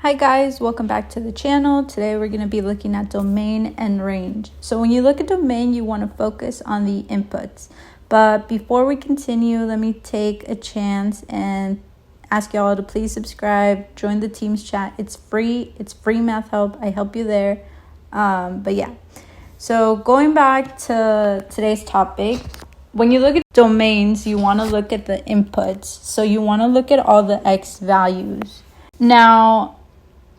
Hi guys, welcome back to the channel. Today we're going to be looking at domain and range. So when you look at domain, you want to focus on the inputs. But before we continue, let me take a chance and ask y'all to please subscribe, join the Teams chat. It's free math help. I help you there. But yeah, so going back to today's topic, when you look at domains, you want to look at the inputs. So you want to look at all the X values. Now,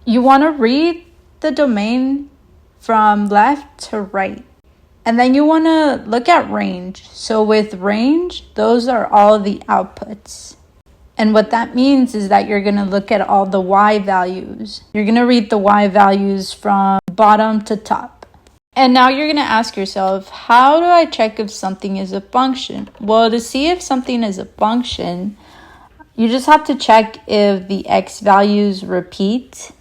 you want to read the domain from left to right. And then you want to look at range. So with range, those are all the outputs. And what that means is that you're going to look at all the Y values. You're going to read the Y values from bottom to top. And now you're going to ask yourself, how do I check if something is a function? Well, to see if something is a function, you just have to check if the X values repeat.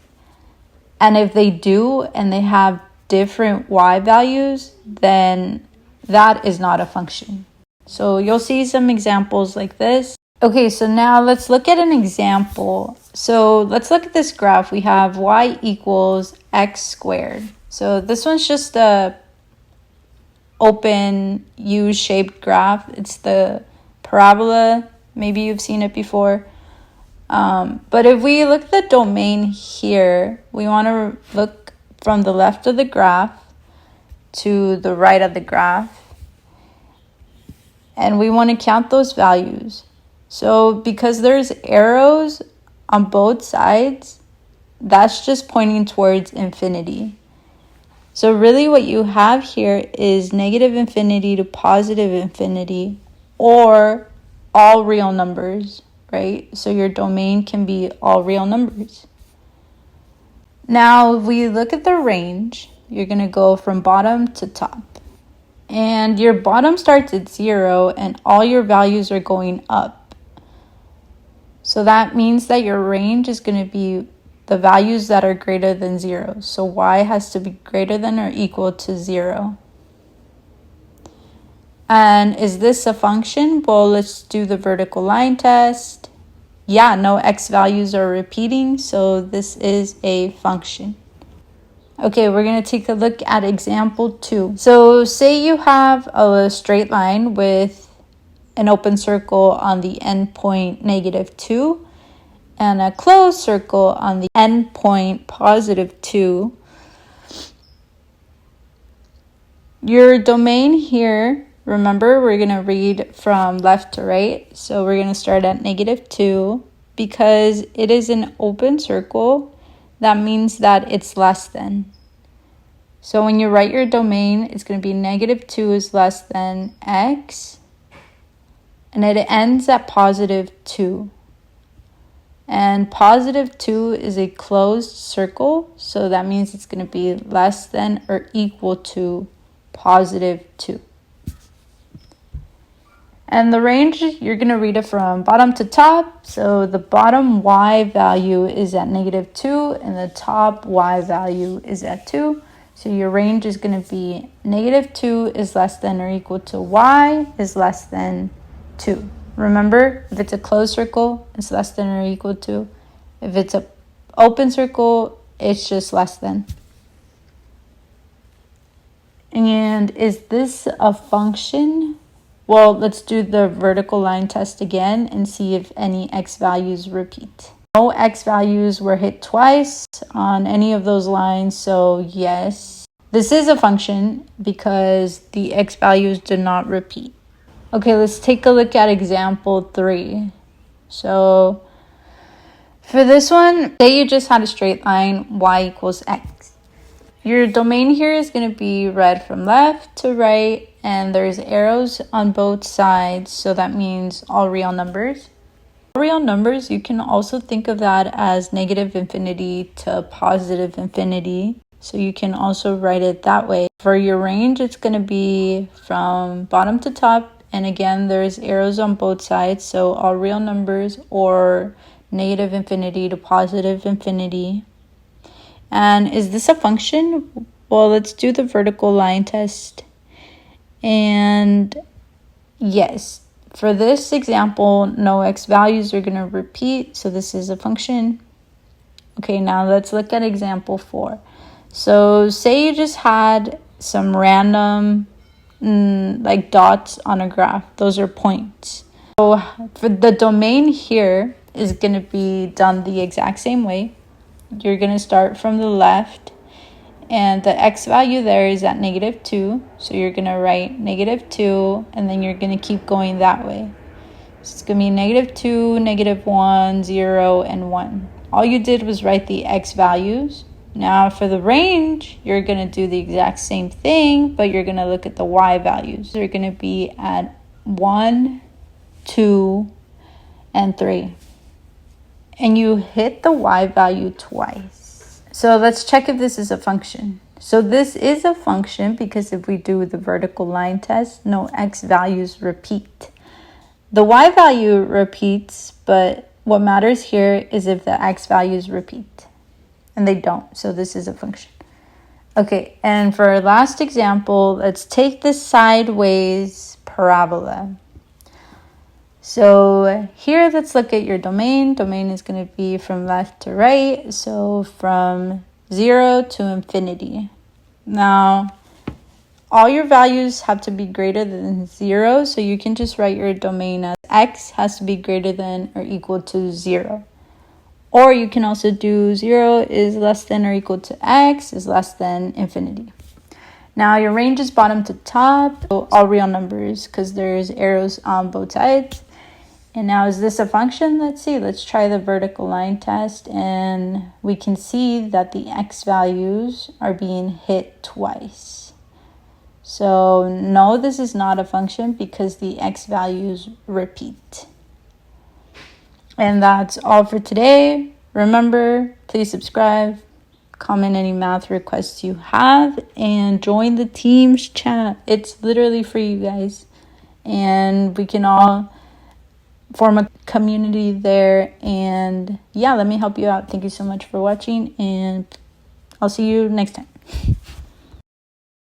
And if they do and they have different Y values, then that is not a function. So you'll see some examples like this. Okay, so now let's look at an example. So let's look at this graph. We have Y equals X squared. So this one's just a open U-shaped graph. It's the parabola. Maybe you've seen it before. But if we look at the domain here, we want to look from the left of the graph to the right of the graph. And we want to count those values. So because there's arrows on both sides, that's just pointing towards infinity. So really what you have here is negative infinity to positive infinity, or all real numbers. Right? So your domain can be all real numbers. Now, if we look at the range, you're going to go from bottom to top. And your bottom starts at 0 and all your values are going up. So that means that your range is going to be the values that are greater than 0. So Y has to be greater than or equal to 0. And is this a function? Well, let's do the vertical line test. Yeah, no X values are repeating, so this is a function. Okay, we're going to take a look at example 2. So say you have a straight line with an open circle on the endpoint -2 and a closed circle on the endpoint +2. Your domain here, remember, we're going to read from left to right. So we're going to start at -2. Because it is an open circle, that means that it's less than. So when you write your domain, it's going to be -2 is less than X. And it ends at +2. And +2 is a closed circle. So that means it's going to be less than or equal to +2. And the range, you're going to read it from bottom to top. So the bottom Y value is at -2 and the top Y value is at 2. So your range is going to be -2 is less than or equal to Y is less than 2. Remember, if it's a closed circle, it's less than or equal to. If it's an open circle, it's just less than. And is this a function? Well, let's do the vertical line test again and see if any X values repeat. No X values were hit twice on any of those lines, so yes. This is a function because the X values did not repeat. Okay, let's take a look at example 3. So for this one, say you just had a straight line, Y equals X. Your domain here is going to be read from left to right, and there's arrows on both sides, so that means all real numbers. All real numbers, you can also think of that as negative infinity to positive infinity, so you can also write it that way. For your range, it's going to be from bottom to top, and again, there's arrows on both sides, so all real numbers or negative infinity to positive infinity. And is this a function? Well, let's do the vertical line test. And yes, for this example, no X values are going to repeat. So this is a function. Okay, now let's look at example 4. So say you just had some random like dots on a graph. Those are points. So for the domain here is going to be done the exact same way. You're going to start from the left, and the x value there is at -2. So you're going to write -2, and then you're going to keep going that way. So it's going to be -2, -1, 0, and 1. All you did was write the x values. Now for the range, you're going to do the exact same thing, but you're going to look at the y values. They're going to be at 1, 2, and 3. And you hit the y value twice. So let's check if this is a function. So this is a function because if we do the vertical line test, no x values repeat. The y value repeats, but what matters here is if the x values repeat. And they don't, so this is a function. Okay, and for our last example, let's take this sideways parabola. So here, let's look at your domain. Domain is going to be from left to right, so from 0 to infinity. Now, all your values have to be greater than 0, so you can just write your domain as x has to be greater than or equal to 0. Or you can also do 0 is less than or equal to x is less than infinity. Now your range is bottom to top, so all real numbers because there's arrows on both sides. And now is this a function? Let's see. Let's try the vertical line test, and we can see that the x values are being hit twice. So no, this is not a function because the x values repeat. And that's all for today. Remember, please subscribe, comment any math requests you have, and join the Teams chat. It's literally free, you guys. And we can all form a community there. And yeah, let me help you out. Thank you so much for watching, and I'll see you next time.